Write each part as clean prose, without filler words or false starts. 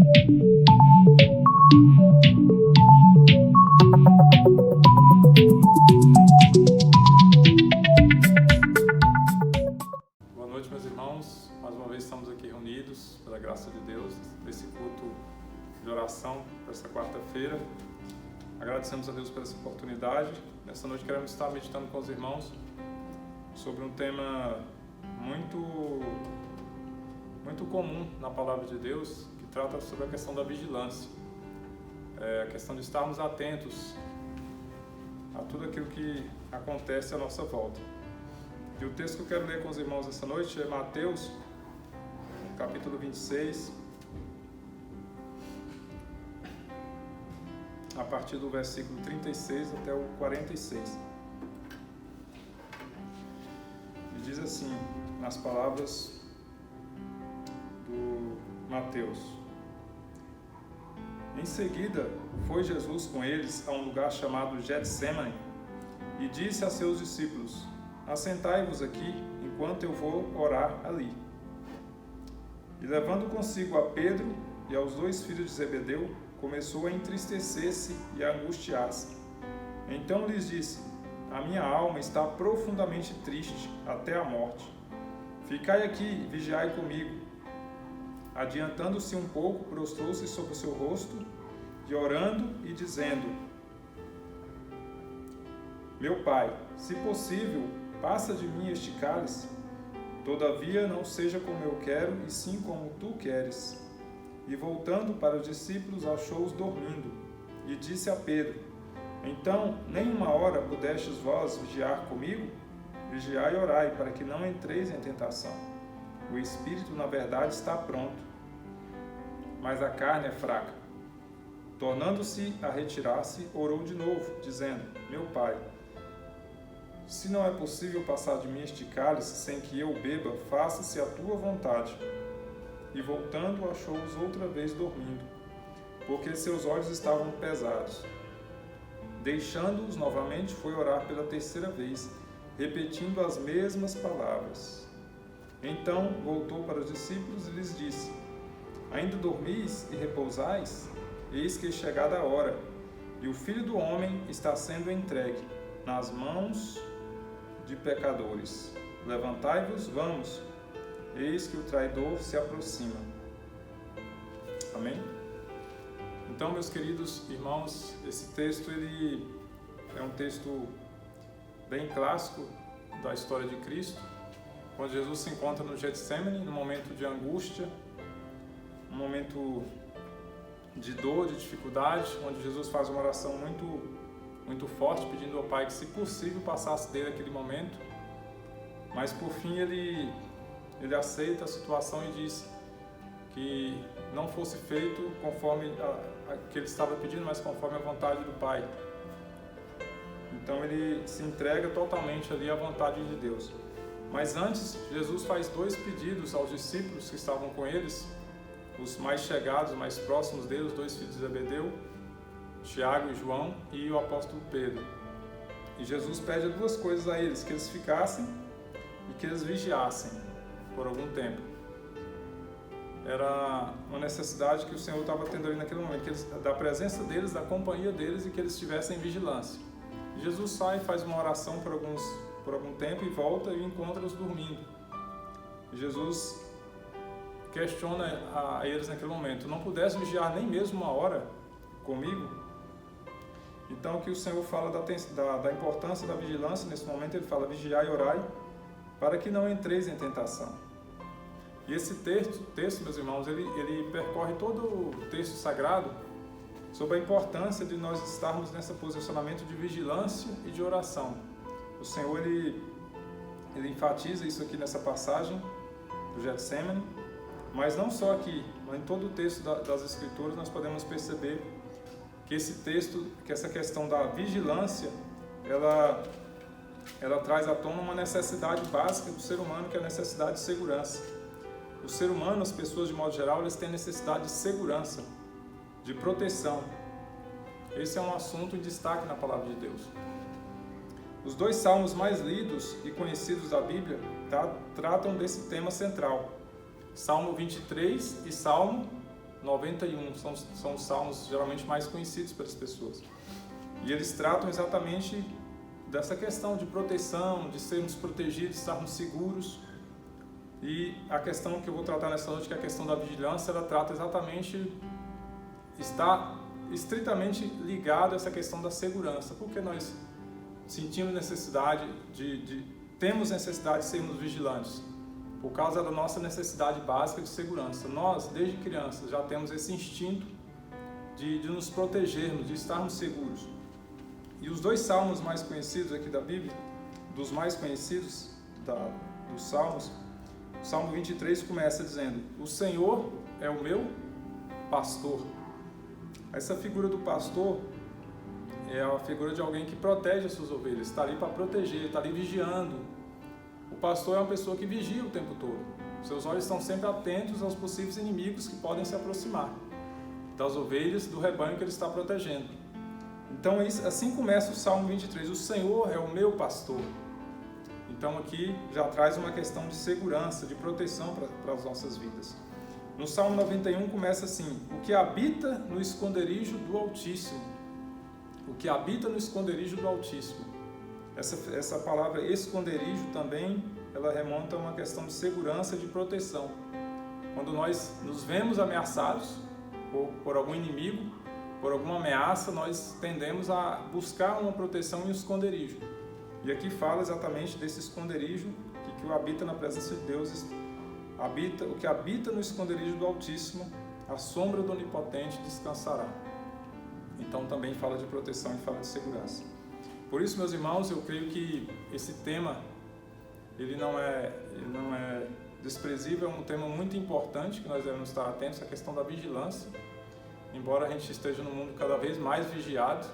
Boa noite, meus irmãos. Mais uma vez estamos aqui reunidos, pela graça de Deus, nesse culto de oração para esta quarta-feira. Agradecemos a Deus por essa oportunidade. Nessa noite queremos estar meditando com os irmãos sobre um tema muito comum na palavra de Deus, que trata sobre a questão da vigilância. A questão de estarmos atentos a tudo aquilo que acontece à nossa volta. E o texto que eu quero ler com os irmãos essa noite é Mateus, capítulo 26, a partir do versículo 36 até o 46. E diz assim, nas palavras do Mateus: Em seguida, foi Jesus com eles a um lugar chamado Getsêmani e disse a seus discípulos: Assentai-vos aqui, enquanto eu vou orar ali. E levando consigo a Pedro e aos 2 filhos de Zebedeu, começou a entristecer-se e a angustiar-se. Então lhes disse: A minha alma está profundamente triste até a morte. Ficai aqui e vigiai comigo. Adiantando-se um pouco, prostrou-se sobre o seu rosto, e orando e dizendo: Meu Pai, se possível, passa de mim este cálice. Todavia não seja como eu quero, e sim como tu queres. E voltando para os discípulos, achou-os dormindo, e disse a Pedro: Então, nem uma hora pudestes vós vigiar comigo? Vigiai e orai, para que não entreis em tentação. O espírito, na verdade, está pronto, mas a carne é fraca. Tornando-se a retirar-se, orou de novo, dizendo: Meu Pai, se não é possível passar de mim este cálice sem que eu beba, faça-se a tua vontade. E voltando, achou-os outra vez dormindo, porque seus olhos estavam pesados. Deixando-os novamente, foi orar pela terceira vez, repetindo as mesmas palavras. Então voltou para os discípulos e lhes disse: Ainda dormis e repousais? Eis que é chegada a hora, e o Filho do Homem está sendo entregue nas mãos de pecadores. Levantai-vos, vamos, eis que o traidor se aproxima. Amém? Então, meus queridos irmãos, esse texto ele é um texto bem clássico da história de Cristo, quando Jesus se encontra no Getsêmani, num momento de angústia, um momento de dor, de dificuldade, onde Jesus faz uma oração muito forte, pedindo ao Pai que, se possível, passasse dele aquele momento. Mas, por fim, ele aceita a situação e diz que não fosse feito conforme que ele estava pedindo, mas conforme a vontade do Pai. Então, ele se entrega totalmente ali à vontade de Deus. Mas antes, Jesus faz 2 pedidos aos discípulos que estavam com eles, os mais chegados, mais próximos dele, os 2 filhos de Zebedeu, Tiago e João, e o apóstolo Pedro. E Jesus pede 2 coisas a eles: que eles ficassem e que eles vigiassem por algum tempo. Era uma necessidade que o Senhor estava tendo ali naquele momento, que eles, da presença deles, da companhia deles, e que eles estivessem em vigilância. E Jesus sai, faz uma oração por algum tempo e volta e encontra-os dormindo. E Jesus questiona a eles naquele momento: Não pudesse vigiar nem mesmo uma hora comigo? Então, que o Senhor fala da importância da vigilância. Nesse momento ele fala: Vigiai e orai, para que não entreis em tentação. E esse texto, meus irmãos, ele percorre todo o texto sagrado sobre a importância de nós estarmos nesse posicionamento de vigilância e de oração. O Senhor, ele enfatiza isso aqui nessa passagem do Getsêmani, mas não só aqui, mas em todo o texto das Escrituras nós podemos perceber que que essa questão da vigilância, ela traz à tona uma necessidade básica do ser humano, que é a necessidade de segurança. O ser humano, as pessoas de modo geral, eles têm necessidade de segurança, de proteção. Esse é um assunto em destaque na palavra de Deus. Os 2 salmos mais lidos e conhecidos da Bíblia tratam desse tema central: Salmo 23 e Salmo 91, são os salmos geralmente mais conhecidos pelas pessoas. E eles tratam exatamente dessa questão de proteção, de sermos protegidos, estarmos seguros. E a questão que eu vou tratar nessa noite, que é a questão da vigilância, ela trata exatamente, está estritamente ligado a essa questão da segurança, porque nós sentimos necessidade temos necessidade de sermos vigilantes, por causa da nossa necessidade básica de segurança. Nós, desde crianças, já temos esse instinto de nos protegermos, de estarmos seguros. E os dois salmos mais conhecidos aqui da Bíblia, dos mais conhecidos dos salmos, o Salmo 23 começa dizendo: o Senhor é o meu pastor. Essa figura do pastor é a figura de alguém que protege as suas ovelhas, está ali para proteger, está ali vigiando. O pastor é uma pessoa que vigia o tempo todo. Seus olhos estão sempre atentos aos possíveis inimigos que podem se aproximar das ovelhas do rebanho que ele está protegendo. Então assim começa o Salmo 23, o Senhor é o meu pastor. Então aqui já traz uma questão de segurança, de proteção para as nossas vidas. No Salmo 91 começa assim: o que habita no esconderijo do Altíssimo. O que habita no esconderijo do Altíssimo. Essa palavra esconderijo também, ela remonta a uma questão de segurança, de proteção. Quando nós nos vemos ameaçados por algum inimigo, por alguma ameaça, nós tendemos a buscar uma proteção em um esconderijo. E aqui fala exatamente desse esconderijo que o habita na presença de Deus, o que habita no esconderijo do Altíssimo, a sombra do Onipotente descansará. Então também fala de proteção e fala de segurança. Por isso, meus irmãos, eu creio que esse tema ele não é desprezível, é um tema muito importante que nós devemos estar atentos, a questão da vigilância. Embora a gente esteja num mundo cada vez mais vigiado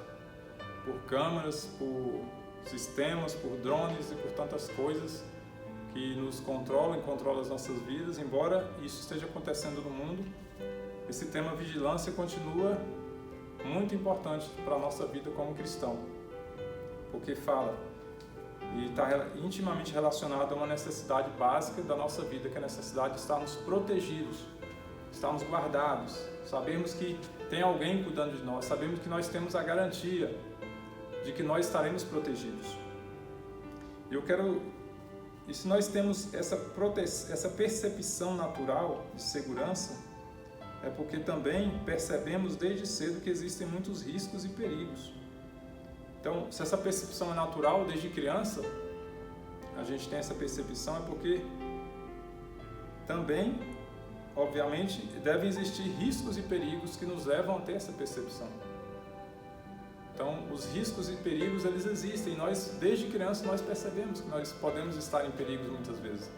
por câmeras, por sistemas, por drones e por tantas coisas que nos controlam as nossas vidas, embora isso esteja acontecendo no mundo, esse tema vigilância continua muito importante para a nossa vida como cristão, porque fala e está intimamente relacionado a uma necessidade básica da nossa vida, que é a necessidade de estarmos protegidos, estarmos guardados, sabemos que tem alguém cuidando de nós, sabemos que nós temos a garantia de que nós estaremos protegidos. E se nós temos essa percepção natural de segurança, é porque também percebemos desde cedo que existem muitos riscos e perigos. Então, se essa percepção é natural desde criança, a gente tem essa percepção, é porque também, obviamente, devem existir riscos e perigos que nos levam a ter essa percepção. Então, os riscos e perigos, eles existem. Nós, desde criança, nós percebemos que nós podemos estar em perigos muitas vezes.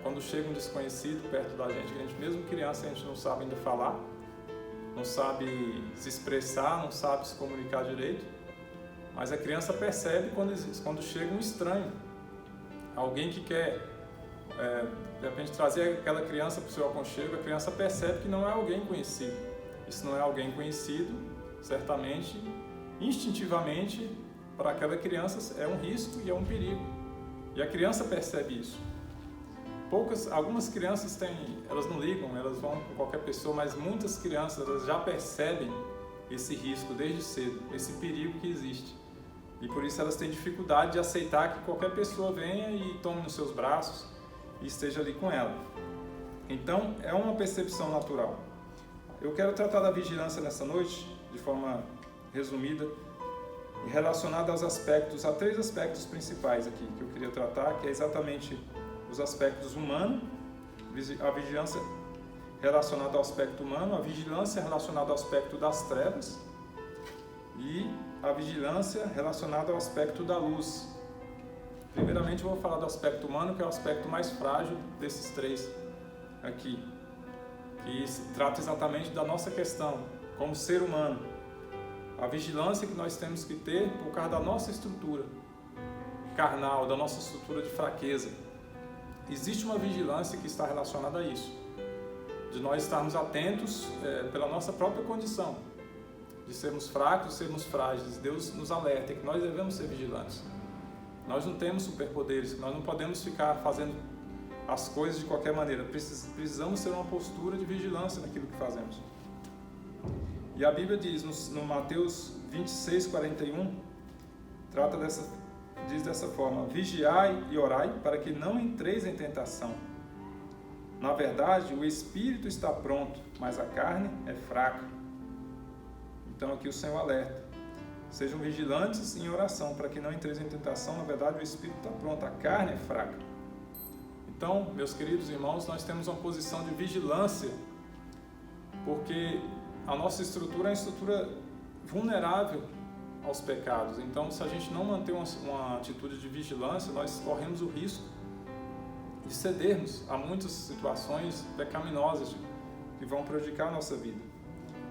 Quando chega um desconhecido perto da gente, mesmo criança, a gente não sabe ainda falar, não sabe se expressar, não sabe se comunicar direito, mas a criança percebe quando chega um estranho, alguém que quer, de repente, trazer aquela criança para o seu aconchego. A criança percebe que não é alguém conhecido. E se não é alguém conhecido, certamente, instintivamente, para aquela criança é um risco e é um perigo. E a criança percebe isso. Algumas crianças elas não ligam, elas vão com qualquer pessoa, mas muitas crianças elas já percebem esse risco desde cedo, esse perigo que existe. E por isso elas têm dificuldade de aceitar que qualquer pessoa venha e tome nos seus braços e esteja ali com ela. Então, é uma percepção natural. Eu quero tratar da vigilância nessa noite, de forma resumida, e relacionada a 3 aspectos principais aqui que eu queria tratar, que é exatamente os aspectos humanos, a vigilância relacionada ao aspecto humano, a vigilância relacionada ao aspecto das trevas e a vigilância relacionada ao aspecto da luz. Primeiramente eu vou falar do aspecto humano, que é o aspecto mais frágil desses 3 aqui, que trata exatamente da nossa questão como ser humano. A vigilância que nós temos que ter por causa da nossa estrutura carnal, da nossa estrutura de fraqueza. Existe uma vigilância que está relacionada a isso, de nós estarmos atentos pela nossa própria condição, de sermos fracos, de sermos frágeis. Deus nos alerta que nós devemos ser vigilantes. Nós não temos superpoderes, nós não podemos ficar fazendo as coisas de qualquer maneira. Precisamos ter uma postura de vigilância naquilo que fazemos. E a Bíblia diz no Mateus 26:41, diz dessa forma: vigiai e orai para que não entreis em tentação. Na verdade, o espírito está pronto, mas a carne é fraca. Então aqui o Senhor alerta: sejam vigilantes em oração para que não entreis em tentação. Na verdade, o espírito está pronto, a carne é fraca. Então, meus queridos irmãos, nós temos uma posição de vigilância, porque a nossa estrutura é uma estrutura vulnerável aos pecados. Então, se a gente não manter uma atitude de vigilância, nós corremos o risco de cedermos a muitas situações pecaminosas que vão prejudicar a nossa vida.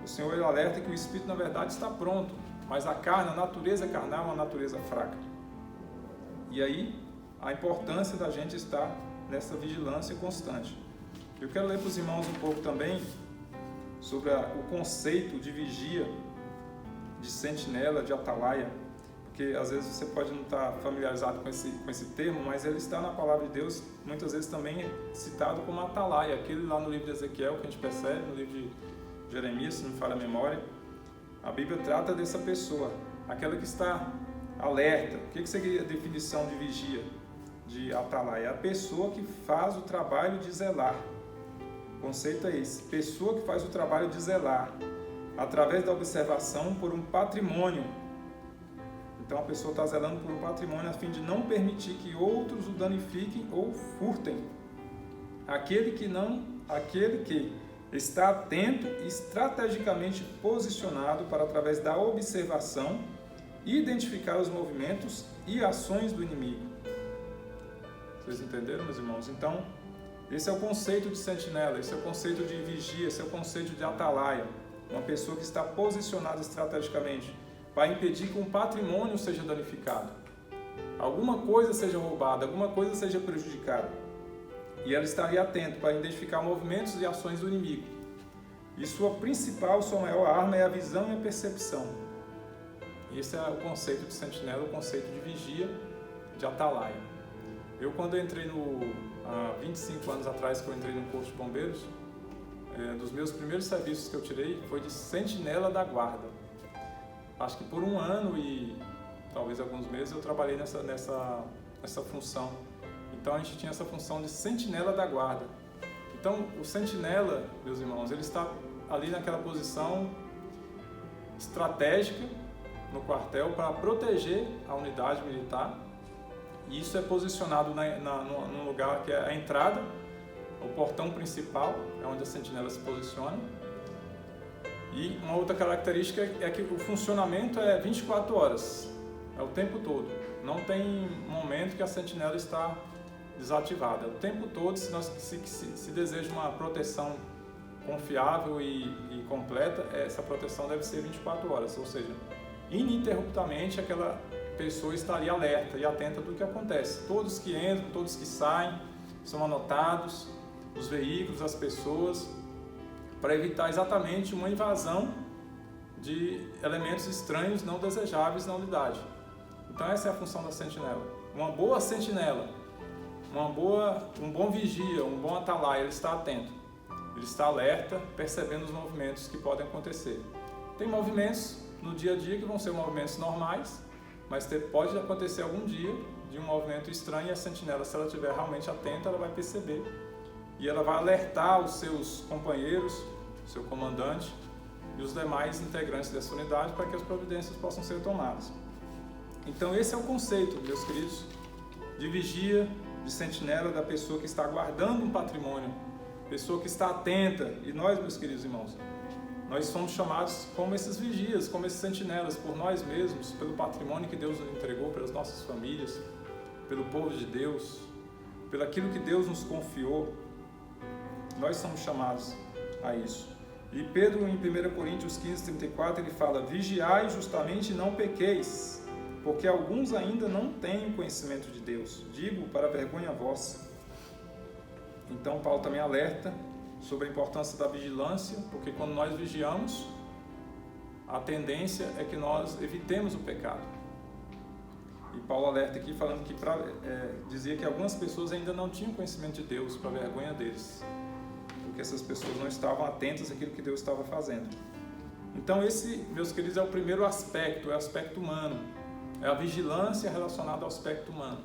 O Senhor ele alerta que o espírito, na verdade, está pronto, mas a carne, a natureza carnal é uma natureza fraca. E aí, a importância da gente estar nessa vigilância constante. Eu quero ler para os irmãos um pouco também sobre o conceito de vigia, de sentinela, de atalaia, porque às vezes você pode não estar familiarizado com esse termo, mas ele está na palavra de Deus, muitas vezes também citado como atalaia, aquele lá no livro de Ezequiel que a gente percebe, no livro de Jeremias, se não me falha a memória. A Bíblia trata dessa pessoa, aquela que está alerta. O que seria a definição de vigia, de atalaia? É a pessoa que faz o trabalho de zelar. O conceito é esse: pessoa que faz o trabalho de zelar, através da observação por um patrimônio. Então a pessoa está zelando por um patrimônio a fim de não permitir que outros o danifiquem ou furtem. Aquele que está atento e estrategicamente posicionado para, através da observação, identificar os movimentos e ações do inimigo. Vocês entenderam, meus irmãos? Então, esse é o conceito de sentinela, esse é o conceito de vigia, esse é o conceito de atalaia. Uma pessoa que está posicionada estrategicamente para impedir que um patrimônio seja danificado, alguma coisa seja roubada, alguma coisa seja prejudicada. E ela estaria atenta para identificar movimentos e ações do inimigo. E sua maior arma é a visão e a percepção. Esse é o conceito de sentinela, o conceito de vigia, de atalaia. Eu, quando entrei há 25 anos atrás, que eu entrei no Corpo de Bombeiros, dos meus primeiros serviços que eu tirei foi de sentinela da guarda. Acho que por um ano e talvez alguns meses eu trabalhei nessa função. Então a gente tinha essa função de sentinela da guarda. Então o sentinela, meus irmãos, ele está ali naquela posição estratégica no quartel para proteger a unidade militar. E isso é posicionado num lugar que é a entrada, o portão principal, é onde a sentinela se posiciona. E uma outra característica é que o funcionamento é 24 horas, é o tempo todo. Não tem momento que a sentinela está desativada. O tempo todo, se deseja uma proteção confiável e completa, essa proteção deve ser 24 horas, ou seja, ininterruptamente aquela pessoa estaria alerta e atenta do que acontece. Todos que entram, todos que saem, são anotados, os veículos, as pessoas, para evitar exatamente uma invasão de elementos estranhos não desejáveis na unidade. Então essa é a função da sentinela. Uma boa sentinela, um bom vigia, um bom atalaia, ele está atento, ele está alerta, percebendo os movimentos que podem acontecer. Tem movimentos no dia a dia que vão ser movimentos normais, mas pode acontecer algum dia de um movimento estranho e a sentinela, se ela estiver realmente atenta, ela vai perceber e ela vai alertar os seus companheiros, seu comandante e os demais integrantes dessa unidade para que as providências possam ser tomadas. Então esse é o conceito, meus queridos, de vigia, de sentinela, da pessoa que está guardando um patrimônio, pessoa que está atenta. E nós, meus queridos irmãos, nós somos chamados como esses vigias, como esses sentinelas, por nós mesmos, pelo patrimônio que Deus nos entregou, pelas nossas famílias, pelo povo de Deus, pelo aquilo que Deus nos confiou. Nós somos chamados a isso. E Pedro, em 1 Coríntios 15:34, ele fala: vigiai justamente e não pequeis, porque alguns ainda não têm conhecimento de Deus. Digo para vergonha vossa. Então Paulo também alerta sobre a importância da vigilância, porque quando nós vigiamos, a tendência é que nós evitemos o pecado. E Paulo alerta aqui falando que dizia que algumas pessoas ainda não tinham conhecimento de Deus, para vergonha deles, porque essas pessoas não estavam atentas àquilo que Deus estava fazendo. Então esse, meus queridos, é o primeiro aspecto, é o aspecto humano. É a vigilância relacionada ao aspecto humano.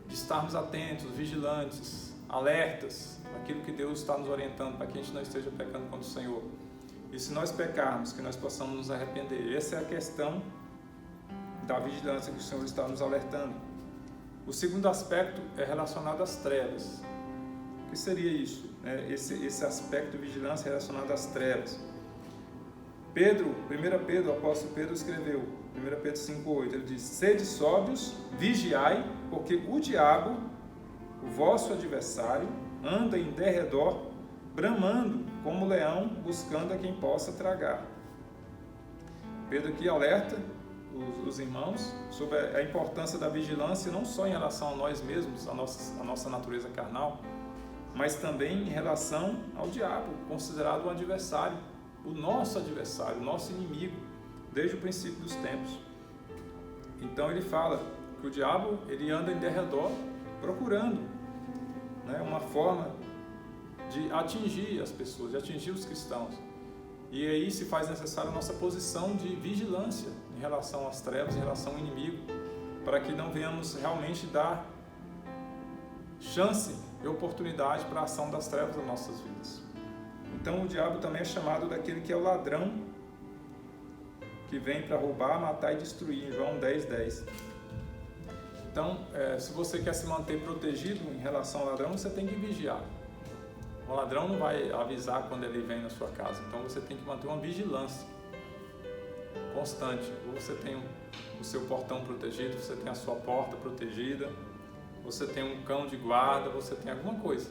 De estarmos atentos, vigilantes, alertas, aquilo que Deus está nos orientando para que a gente não esteja pecando contra o Senhor. E se nós pecarmos, que nós possamos nos arrepender. Essa é a questão da vigilância que o Senhor está nos alertando. O segundo aspecto é relacionado às trevas. O que seria isso? Esse aspecto de vigilância relacionado às trevas. 1 Pedro, o apóstolo Pedro escreveu, 1 Pedro 5,8, ele diz: sede sóbrios, vigiai, porque o diabo, o vosso adversário, anda em derredor, bramando como leão, buscando a quem possa tragar. Pedro aqui alerta os irmãos sobre a importância da vigilância, não só em relação a nós mesmos, a nossa natureza carnal, mas também em relação ao diabo, considerado um adversário, o nosso adversário, o nosso inimigo, desde o princípio dos tempos. Então ele fala que o diabo ele anda em derredor procurando, uma forma de atingir as pessoas, de atingir os cristãos. E aí se faz necessária a nossa posição de vigilância em relação às trevas, em relação ao inimigo, para que não venhamos realmente dar chance e oportunidade para a ação das trevas nas nossas vidas. Então o diabo também é chamado daquele que é o ladrão, que vem para roubar, matar e destruir, em João 10:10. Então, se você quer se manter protegido em relação ao ladrão, você tem que vigiar. O ladrão não vai avisar quando ele vem na sua casa, então você tem que manter uma vigilância constante. Ou você tem o seu portão protegido, você tem a sua porta protegida, você tem um cão de guarda, você tem alguma coisa.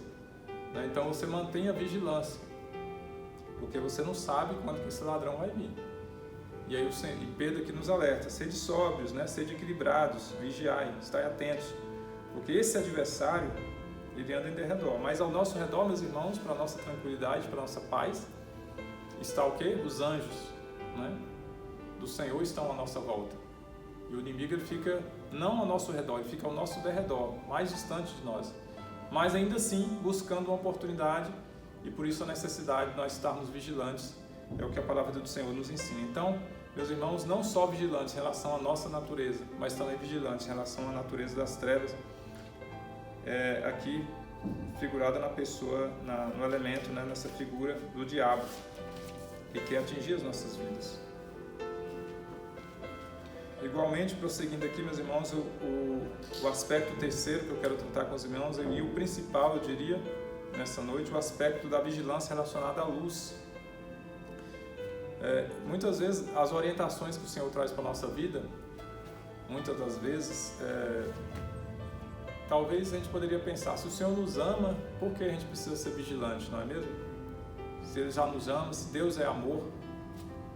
Então você mantém a vigilância, porque você não sabe quando que esse ladrão vai vir. E aí Pedro aqui nos alerta: sede sóbrios, sede equilibrados, vigiai, estai atentos, porque esse adversário ele anda em derredor, mas ao nosso redor, meus irmãos, para a nossa tranquilidade, para a nossa paz, está o quê? Os anjos, do Senhor estão à nossa volta. E o inimigo ele fica não ao nosso redor, ele fica ao nosso derredor, mais distante de nós, mas ainda assim buscando uma oportunidade, e por isso a necessidade de nós estarmos vigilantes, é o que a palavra do Senhor nos ensina. Então, meus irmãos, não só vigilantes em relação à nossa natureza, mas também vigilantes em relação à natureza das trevas, aqui figurada na pessoa, no elemento, nessa figura do diabo, que quer atingir as nossas vidas. Igualmente, prosseguindo aqui, meus irmãos, o aspecto terceiro que eu quero tratar com os irmãos, e o principal, eu diria, nessa noite, o aspecto da vigilância relacionada à luz. Muitas vezes, as orientações que o Senhor traz para a nossa vida, muitas das vezes, talvez a gente poderia pensar: se o Senhor nos ama, por que a gente precisa ser vigilante, não é mesmo? Se Ele já nos ama, se Deus é amor,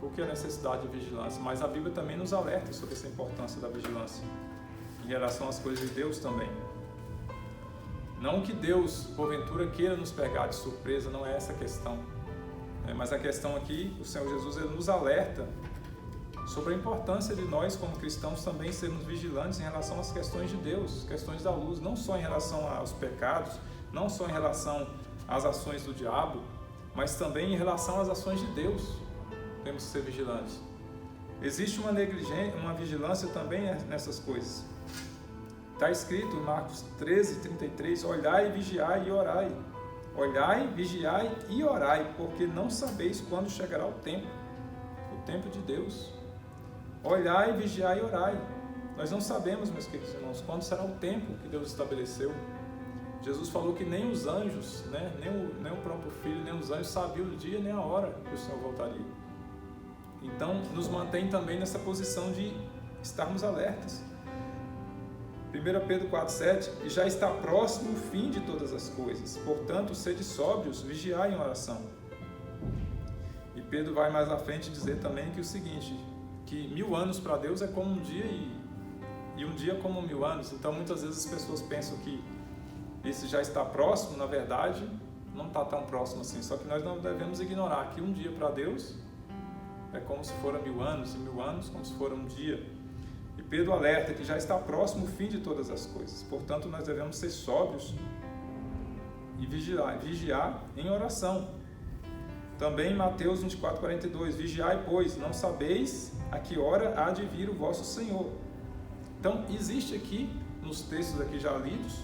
por que a necessidade de vigilância? Mas a Bíblia também nos alerta sobre essa importância da vigilância em relação às coisas de Deus também. Não que Deus, porventura, queira nos pegar de surpresa, não é essa a questão. Mas a questão aqui, o Senhor Jesus ele nos alerta sobre a importância de nós, como cristãos, também sermos vigilantes em relação às questões de Deus, questões da luz, não só em relação aos pecados, não só em relação às ações do diabo, mas também em relação às ações de Deus. Temos que ser vigilantes. Existe uma negligência, uma vigilância também nessas coisas. Está escrito em Marcos 13:33, olhai, vigiai e orai. Olhai, vigiai e orai, porque não sabeis quando chegará o tempo de Deus. Olhai, vigiai e orai. Nós não sabemos, meus queridos irmãos, quando será o tempo que Deus estabeleceu. Jesus falou que nem os anjos, nem o próprio Filho, nem os anjos sabiam o dia nem a hora que o Senhor voltaria. Então, nos mantém também nessa posição de estarmos alertas. 1 Pedro 4,7, e já está próximo o fim de todas as coisas, portanto, sede sóbrios, vigiai em oração. E Pedro vai mais à frente dizer também que o seguinte, que 1000 anos para Deus é como um dia e um dia como 1000 anos. Então, muitas vezes as pessoas pensam que esse já está próximo, na verdade, não está tão próximo assim, só que nós não devemos ignorar que um dia para Deus é como se fora 1000 anos, e 1000 anos como se fora um dia. E Pedro alerta que já está próximo o fim de todas as coisas. Portanto, nós devemos ser sóbrios e vigiar em oração. Também Mateus 24:42, vigiai, pois, não sabeis a que hora há de vir o vosso Senhor. Então, existe aqui, nos textos aqui já lidos,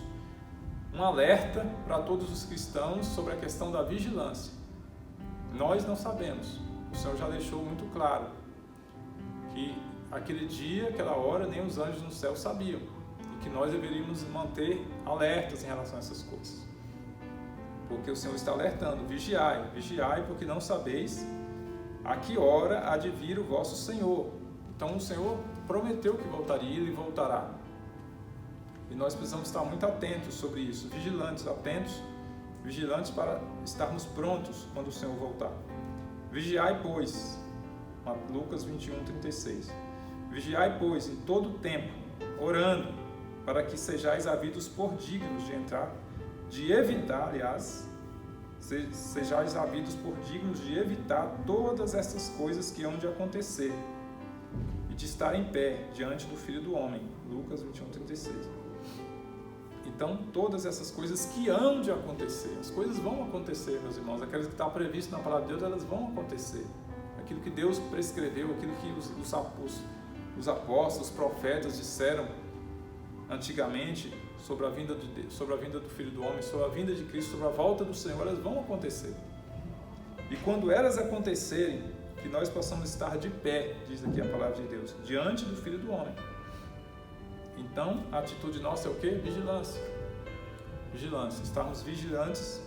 um alerta para todos os cristãos sobre a questão da vigilância. Nós não sabemos, o Senhor já deixou muito claro que aquele dia, aquela hora, nem os anjos no céu sabiam, e que nós deveríamos manter alertas em relação a essas coisas. Porque o Senhor está alertando, vigiai, vigiai, porque não sabeis a que hora há de vir o vosso Senhor. Então o Senhor prometeu que voltaria e Ele voltará. E nós precisamos estar muito atentos sobre isso, vigilantes, atentos, vigilantes para estarmos prontos quando o Senhor voltar. Vigiai, pois, Lucas 21:36. Vigiai, pois, em todo tempo, orando, para que sejais havidos por dignos de entrar, de evitar, aliás, sejais havidos por dignos de evitar todas essas coisas que hão de acontecer e de estar em pé diante do Filho do Homem. Lucas 21:36. Então, todas essas coisas que hão de acontecer, as coisas vão acontecer, meus irmãos, aquelas que estão previstas na palavra de Deus, elas vão acontecer. Aquilo que Deus prescreveu, aquilo que os apóstolos, os profetas disseram antigamente sobre a vinda de Deus, sobre a vinda do Filho do Homem, sobre a vinda de Cristo, sobre a volta do Senhor, elas vão acontecer. E quando elas acontecerem, que nós possamos estar de pé, diz aqui a palavra de Deus, diante do Filho do Homem. Então, a atitude nossa é o quê? Vigilância. Vigilância. Estarmos vigilantes,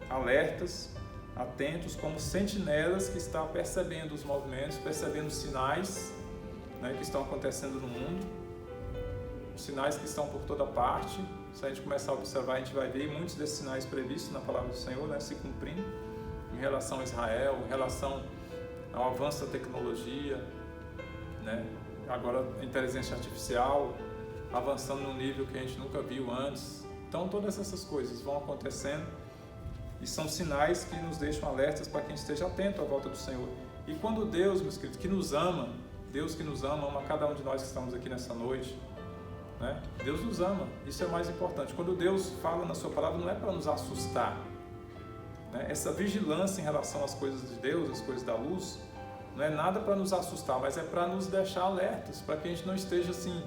alertas, atentos, como sentinelas que estão percebendo os movimentos, percebendo os sinais, né, que estão acontecendo no mundo, os sinais que estão por toda parte. Se a gente começar a observar, a gente vai ver muitos desses sinais previstos na palavra do Senhor, né, se cumprindo, em relação a Israel, em relação ao avanço da tecnologia, né, agora a inteligência artificial, avançando num nível que a gente nunca viu antes. Então todas essas coisas vão acontecendo e são sinais que nos deixam alertas para que a gente esteja atento à volta do Senhor. E quando Deus, meus queridos, que nos ama, Deus que nos ama cada um de nós que estamos aqui nessa noite, né? Deus nos ama, isso é o mais importante. Quando Deus fala na sua palavra, não é para nos assustar, né? Essa vigilância em relação às coisas de Deus, às coisas da luz, não é nada para nos assustar, mas é para nos deixar alertas, para que a gente não esteja assim,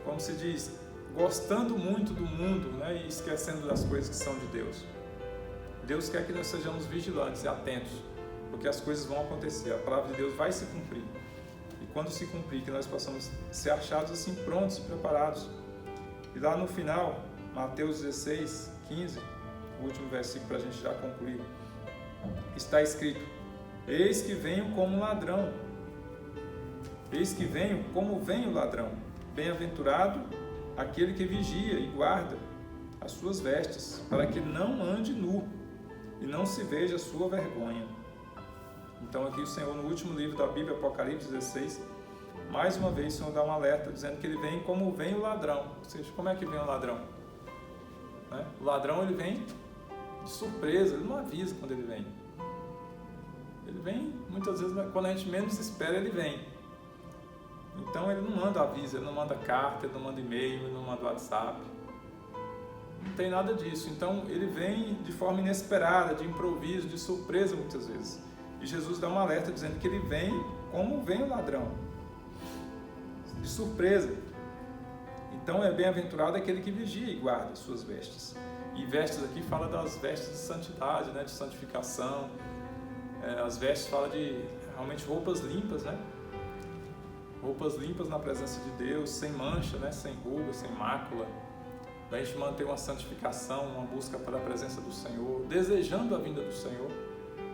como se diz, gostando muito do mundo, né, e esquecendo das coisas que são de Deus. Deus quer que nós sejamos vigilantes e atentos, porque as coisas vão acontecer, a palavra de Deus vai se cumprir. E quando se cumprir, que nós possamos ser achados assim, prontos e preparados. E lá no final, Mateus 16:15, o último versículo para a gente já concluir, está escrito: eis que venho como ladrão, eis que venho como vem o ladrão. Bem-aventurado aquele que vigia e guarda as suas vestes, para que não ande nu e não se veja a sua vergonha. Então aqui o Senhor, no último livro da Bíblia, Apocalipse 16, mais uma vez o Senhor dá um alerta, dizendo que ele vem como vem o ladrão. Ou seja, como é que vem o ladrão? Né? O ladrão, ele vem de surpresa, ele não avisa quando ele vem. Ele vem, muitas vezes, quando a gente menos espera, ele vem. Então ele não manda aviso, ele não manda carta, ele não manda e-mail, ele não manda WhatsApp. Não tem nada disso. Então ele vem de forma inesperada, de improviso, de surpresa muitas vezes. E Jesus dá um alerta dizendo que ele vem como vem o ladrão, de surpresa. Então é bem-aventurado aquele que vigia e guarda as suas vestes. E vestes aqui fala das vestes de santidade, né, de santificação. As vestes fala de realmente roupas limpas, né? Roupas limpas na presença de Deus, sem mancha, né? Sem ruga, sem mácula. Para a gente manter uma santificação, uma busca pela presença do Senhor, desejando a vinda do Senhor.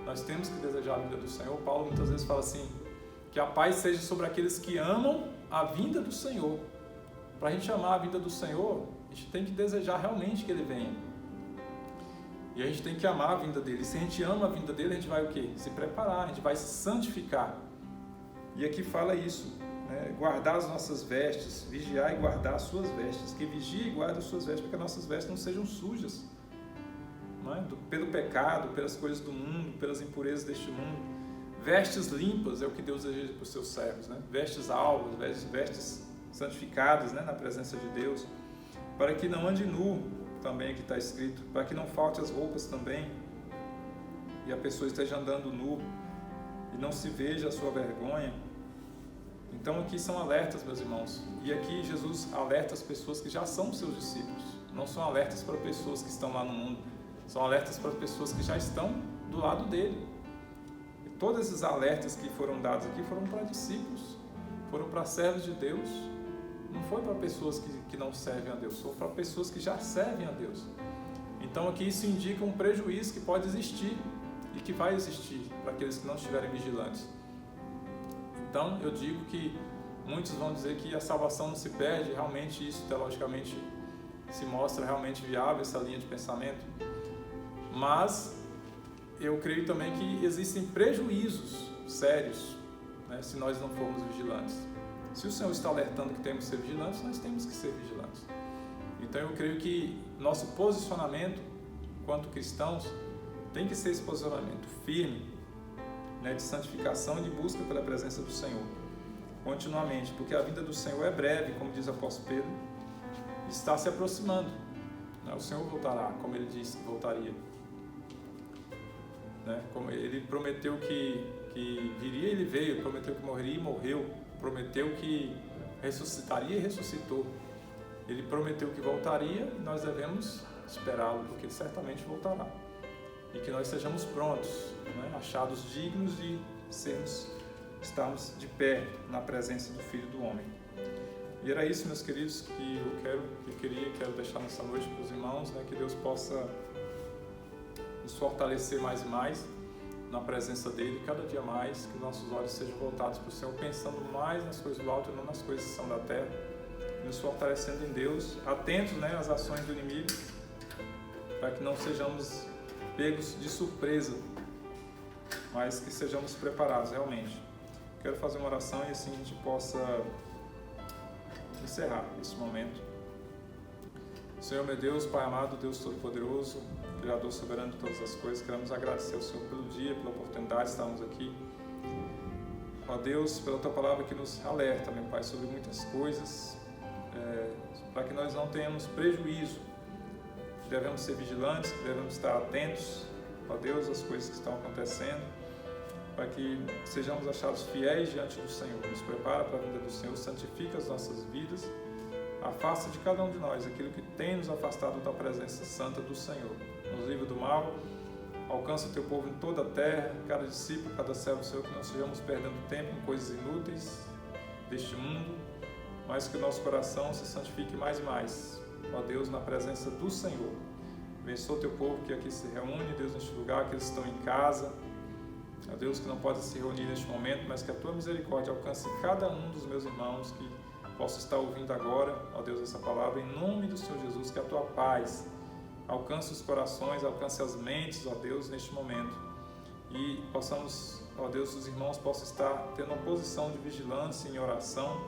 Nós temos que desejar a vinda do Senhor. Paulo muitas vezes fala assim, que a paz seja sobre aqueles que amam a vinda do Senhor. Para a gente amar a vinda do Senhor, a gente tem que desejar realmente que Ele venha. E a gente tem que amar a vinda dEle. E se a gente ama a vinda dEle, a gente vai o quê? Se preparar, a gente vai se santificar. E aqui fala isso. Guardar as nossas vestes, vigiar e guardar as suas vestes, que vigie e guarde as suas vestes, para que as nossas vestes não sejam sujas, não é? Pelo pecado, pelas coisas do mundo, pelas impurezas deste mundo. Vestes limpas é o que Deus deseja para os seus servos, né? Vestes alvas, vestes santificadas, né? Na presença de Deus, para que não ande nu, também aqui está escrito, para que não falte as roupas também, e a pessoa esteja andando nu e não se veja a sua vergonha. Então aqui são alertas, meus irmãos, e aqui Jesus alerta as pessoas que já são seus discípulos, não são alertas para pessoas que estão lá no mundo, são alertas para pessoas que já estão do lado dele. E todos esses alertas que foram dados aqui foram para discípulos, foram para servos de Deus, não foi para pessoas que não servem a Deus, foi para pessoas que já servem a Deus. Então aqui isso indica um prejuízo que pode existir e que vai existir para aqueles que não estiverem vigilantes. Então eu digo que muitos vão dizer que a salvação não se perde, realmente isso teologicamente se mostra realmente viável, essa linha de pensamento, mas eu creio também que existem prejuízos sérios, né, se nós não formos vigilantes. Se o Senhor está alertando que temos que ser vigilantes, nós temos que ser vigilantes. Então eu creio que nosso posicionamento enquanto cristãos tem que ser esse posicionamento firme, né, de santificação e de busca pela presença do Senhor continuamente, porque a vinda do Senhor é breve, como diz o apóstolo Pedro, está se aproximando, né? O Senhor voltará, como ele disse que voltaria, né? Como ele prometeu que viria, ele veio, prometeu que morreria e morreu, prometeu que ressuscitaria e ressuscitou. Ele prometeu que voltaria e nós devemos esperá-lo, porque ele certamente voltará. E que nós sejamos prontos, né, achados dignos de estarmos de pé na presença do Filho do Homem. E era isso, meus queridos, que quero deixar nessa noite para os irmãos, né, que Deus possa nos fortalecer mais e mais na presença dele, cada dia mais, que nossos olhos sejam voltados para o Senhor, pensando mais nas coisas do alto e não nas coisas que são da terra, nos fortalecendo em Deus, atentos, né, às ações do inimigo, para que não sejamos pegos de surpresa, mas que sejamos preparados realmente. Quero fazer uma oração e assim a gente possa encerrar esse momento. Senhor, meu Deus, Pai amado, Deus Todo-Poderoso, Criador soberano de todas as coisas, queremos agradecer ao Senhor pelo dia, pela oportunidade de estarmos aqui. Ó Deus, pela Tua palavra que nos alerta, meu Pai, sobre muitas coisas, para que nós não tenhamos prejuízo, que devemos ser vigilantes, que devemos estar atentos, ó Deus, às coisas que estão acontecendo, para que sejamos achados fiéis diante do Senhor. Nos prepara para a vinda do Senhor, santifica as nossas vidas, afasta de cada um de nós aquilo que tem nos afastado da presença santa do Senhor. Nos livra do mal, alcança o Teu povo em toda a terra, cada discípulo, cada servo do Senhor, que não sejamos perdendo tempo em coisas inúteis deste mundo, mas que o nosso coração se santifique mais e mais, ó Deus, na presença do Senhor. Abençoa o Teu povo que aqui se reúne, Deus, neste lugar, que eles estão em casa, ó Deus, que não podem se reunir neste momento, mas que a Tua misericórdia alcance cada um dos meus irmãos que possa estar ouvindo agora, ó Deus, essa palavra, em nome do Senhor Jesus, que a Tua paz alcance os corações, alcance as mentes, ó Deus, neste momento, e possamos, ó Deus, os irmãos possam estar tendo uma posição de vigilância em oração,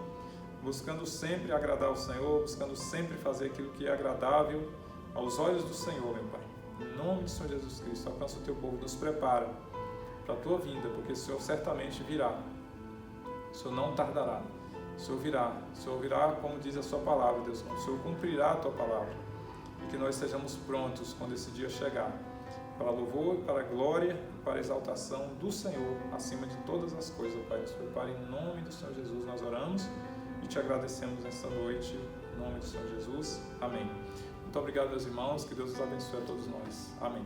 buscando sempre agradar ao Senhor, buscando sempre fazer aquilo que é agradável aos olhos do Senhor, meu Pai. Em nome do Senhor Jesus Cristo, alcança o Teu povo, nos prepara para a Tua vinda, porque o Senhor certamente virá, o Senhor não tardará. O Senhor virá, como diz a Sua palavra, Deus, o Senhor cumprirá a Tua palavra, e que nós sejamos prontos quando esse dia chegar, para louvor, para a glória e para a exaltação do Senhor, acima de todas as coisas, Pai. Nos prepare em nome do Senhor Jesus, nós oramos e Te agradecemos nesta noite, em nome do Senhor Jesus. Amém. Muito obrigado, meus irmãos, que Deus os abençoe a todos nós. Amém.